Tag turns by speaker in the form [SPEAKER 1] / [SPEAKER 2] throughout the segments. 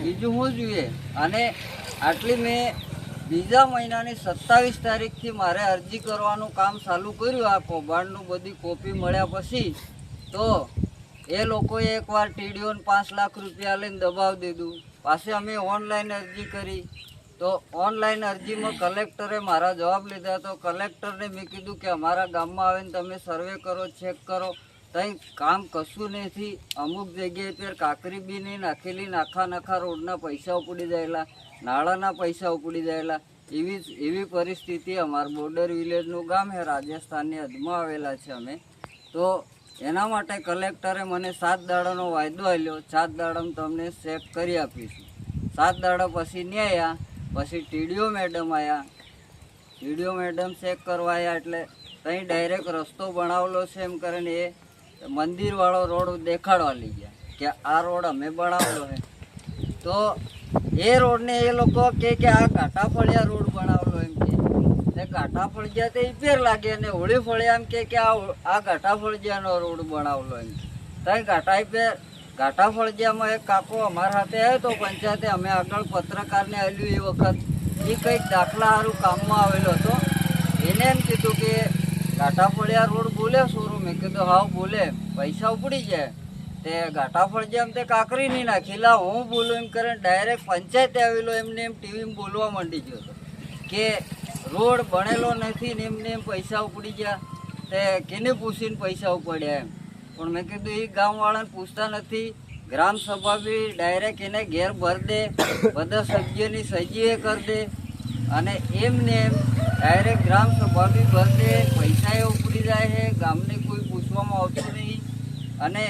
[SPEAKER 1] બીજું શું જોઈએ? અને આટલી મેં બીજા મહિનાની 27 તારીખથી મારે અરજી કરવાનું કામ ચાલુ કર્યું. આ કૌભાંડનું બધી કોપી મળ્યા પછી તો એ લોકોએ એકવાર ટીડીઓને 5 લાખ રૂપિયા લઈને દબાવી દીધું. પાછી અમે ઓનલાઈન અરજી કરી તો ઓનલાઈન અરજીમાં કલેક્ટરે મારા જવાબ લીધા. તો કલેક્ટરને મેં કીધું કે અમારા ગામમાં આવીને તમે સર્વે કરો, ચેક કરો, કંઈ કામ કશું નથી. અમુક જગ્યાએ પર કાંકરી બી નહીં નાખેલી, નાખા રોડના પૈસા ઉપડી જાયેલા, નાળાના પૈસા ઉપડી જાયેલા. એવી પરિસ્થિતિ. અમારું બોર્ડર વિલેજનું ગામ છે, રાજસ્થાનની હદમાં આવેલા છે અમે. તો એના માટે કલેક્ટરે મને 7 દાડાનો વાયદો આપ્યો. 7 દાડામાં તમને ચેક કરી આપીશું. 7 દાડા પછી નહીં આવ્યા. પછી ટીડીઓ મેડમ આવ્યા. ટીડીઓ મેડમ ચેક કરવા આવ્યા એટલે ત્યાં ડાયરેક્ટ રસ્તો બનાવેલો છે એમ કરીને એ મંદિરવાળો રોડ દેખાડવા લઈ ગયા કે આ રોડ અમે બનાવેલો છે. તો એ રોડને એ લોકો કે આ કાંટાફળિયા રોડ બનાવેલો એમ કે કાંટાફળિયા તે ઈપેર લાગે અને હોળી ફળિયા એમ કે આ કાંટાફળિયાનો રોડ બનાવેલો એમ. ત્યાં ઘાટાફળિયામાં એક કાકો અમારા હાથે આવ્યો તો પંચાયતે. અમે આગળ પત્રકારને આપ્યું એ વખત. એ કંઈક દાખલા સારું કામમાં આવેલો હતો. એને એમ કીધું કે ઘાટાફળિયા રોડ બોલે સોરું. મેં કીધું હાવ બોલે, પૈસા ઉપડી જાય. તે ઘાટાફળિયામાં તે કાંકરી નહીં નાખેલા, હું બોલું એમ કરીને ડાયરેક્ટ પંચાયતે આવેલો. એમને એમ ટીવીમાં બોલવા માંડી ગયો હતો કે રોડ બનેલો નથી ને એમને એમ પૈસા ઉપડી ગયા. તે કેને પૂછીને પૈસા ઉપડ્યા એમ. પણ મેં કીધું એ ગામવાળાને પૂછતા નથી. ગ્રામસભા બી ડાયરેક્ટ એને ઘેર ભર દે, બધા સભ્યોની સજી એ કરી દે અને એમને એમ ડાયરેક્ટ ગ્રામસભા બી ભર દે, પૈસા એ ઉપડી જાય છે. ગામને કોઈ પૂછવામાં આવતું નહીં. અને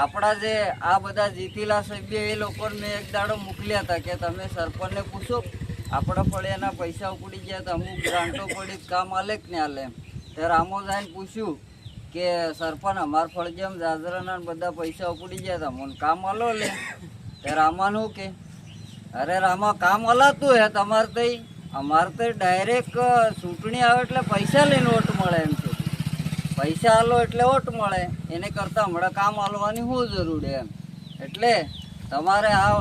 [SPEAKER 1] આપણા જે આ બધા જીતેલા સભ્ય એ લોકોને મેં એક દાડો મોકલ્યા હતા કે તમે સરપંચને પૂછો આપણા ફળિયાના પૈસા ઉપડી ગયા તો અમુક ગ્રાન્ટો પડી કામ આલે કે ને આલે એમ. ત્યારે રામોદાને પૂછ્યું કે સરપંચ અમારા ફળિયામાં જાજરાના બધા પૈસા ઉપડી ગયા હતા, મને કામ આલો લે. ત્યારે રામાનું કે અરે રામા કામ હલાતું હે તમારે તો. અમારે તો ડાયરેક્ટ ચૂંટણી આવે એટલે પૈસા લઈને વોટ મળે એમ છે. પૈસા આલો એટલે વોટ મળે. એને કરતાં હમણાં કામ આલવાની શું જરૂર એમ. એટલે તમારે આ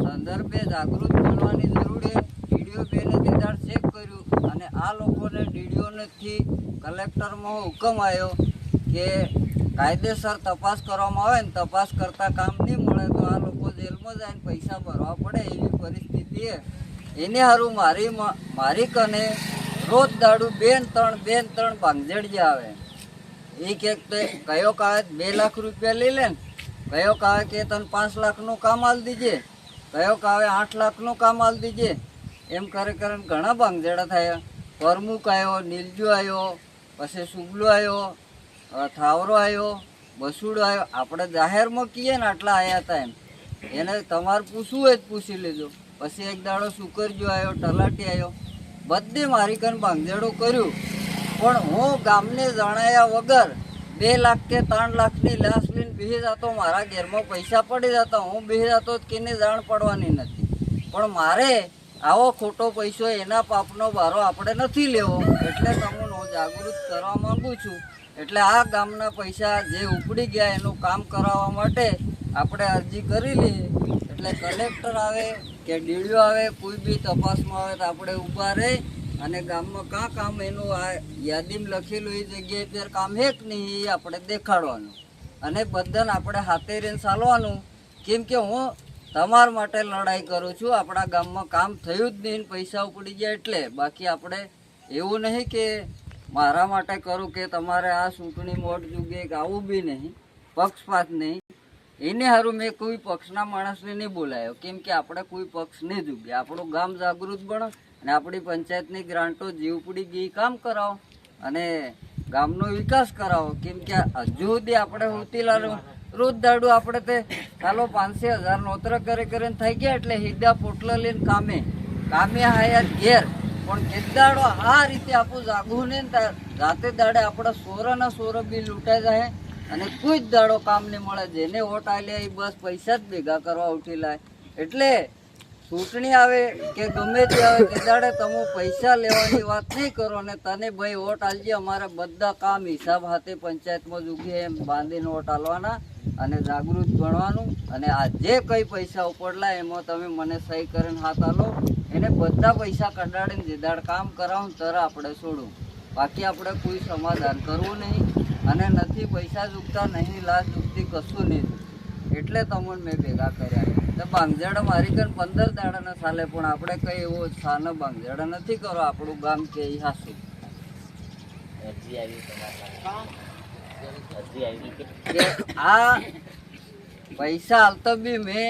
[SPEAKER 1] સંદર્ભે જાગૃત બનવાની જરૂર છે. ડીડીઓ બેને દીદાર ચેક કર્યું અને આ લોકોને ડીડીઓનેથી કલેક્ટરમાં હુકમ આવ્યો કે કાયદેસર તપાસ કરવામાં આવે ને તપાસ કરતાં કામ નહીં મળે તો આ લોકો જેલમાં જાય ને પૈસા ભરવા પડે એવી પરિસ્થિતિ છે. એને સારું મારી કને રોજ દાડું 2-3 ભાંગજડિયા આવે. એ કે કયો કાવે 2 લાખ રૂપિયા લઈ લે ને, કયો કાવે કે તને 5 લાખનું કામ આલ દીજે, કયો કાવે 8 લાખનું કામ આલ દીજે. એમ કરે ઘણા ભાંગજડા થયા. પરમુખ આવ્યો, નીલજુ આવ્યો, પછી સુગલો આવ્યો, થાવરો આવ્યો, બસુડો આવ્યો. આપણે જાહેરમાં કહીએ ને આટલા આવ્યા હતા એમ. એને તમારે પૂછવું હોય જ પૂછી લેજો. પછી એક દાડો સુકરજો આવ્યો, તલાટી આવ્યો. બધે મારી કન ભાંગજડો કર્યું. પણ હું ગામને જણાયા વગર 2 લાખ કે 3 લાખની લાશ લઈને બેસી જતો. મારા ઘેરમાં પૈસા પડી જતા, હું બેસી જતો કેને જાણ પડવાની નથી. પણ મારે આવો ખોટો પૈસો એના પાપનો ભારો આપણે નથી લેવો. એટલે તમને હું જાગૃત કરવા માગું છું. એટલે આ ગામના પૈસા જે ઉપડી ગયા એનું કામ કરાવવા માટે આપણે અરજી કરી લઈએ. એટલે કલેક્ટર આવે કે ડીડીઓ આવે, કોઈ બી તપાસમાં આવે તો આપણે ઊભા રહી અને ગામમાં કામ એનું આ યાદીમાં લખેલું એ જગ્યાએ પર કામ હે કે નહીં એ આપણે દેખાડવાનું. અને બધાને આપણે હાથે રહીને ચાલવાનું. કેમ કે હું તમારા માટે લડાઈ કરું છું. આપણા ગામમાં કામ થયું જ નહીં, પૈસા ઉપડી જાય એટલે. બાકી આપણે એવું નહીં કે મારા માટે કરું કે તમારે આ ચૂંટણી વોટ જુગે કે આવું બી નહીં, પક્ષપાત નહીં. એને સારું મેં કોઈ પક્ષના માણસને નહીં બોલાયો. કેમ કે આપણે કોઈ પક્ષ નહીં જુગે. આપણું ગામ જાગૃત બનો અને આપણી પંચાયતની ગ્રાન્ટો જે ઉપડી ગઈ કામ કરાવો અને ગામનો વિકાસ કરાવો. કેમ કે હજુ સુધી આપણે હોતીલાનું રોજ દાડું આપણે તે ચાલો 500,000 નોતરા કરીને થઈ ગયા. એટલે સીધા પોટલા લઈને કામે હાયા ઘેર. પણ કેદાડો આ રીતે આપણું જાગવું ને રાતે દાડે આપણા સોર બી લૂંટાઈ જાય અને કોઈ જ દાડો કામ નહીં મળે. જેને વોટ આલ્યા એ બસ પૈસા જ ભેગા કરવા ઉઠી લાય. એટલે ચૂંટણી આવે કે ગમે તે આવે તે દાડે તમે પૈસા લેવાની વાત નહીં કરો ને તને ભાઈ વોટ આલજે, અમારે બધા કામ હિસાબ હાથે પંચાયતમાં જુગી એમ બાંધીને વોટ આલવાના અને જાગૃત બનવાનું. અને આ જે કંઈ પૈસા ઉપડલા એમાં તમે મને સહી કરીને હાથ આલો, એને બધા પૈસા કઢાડીને જે દાડ કામ કરાવું તર આપણે છોડું. બાકી આપણે કોઈ સમાધાન કરવું નહીં અને નથી પૈસા ચૂકતા, નહીં લાશ ચૂકતી, કશું નહીં. એટલે તમને મેં ભેગા કર્યા. તો બાંગઝાડા મારી કરીને 15 દાડાના ચાલે, પણ આપણે કંઈ એવો સાનો બાંગઝાડા નથી કરો. આપણું ગામ કે એ હાસું કે આ પૈસા હાલતો બી મેં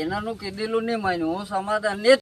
[SPEAKER 1] એનાનું કીધેલું નહીં માન્યું. હું સમાધાન ને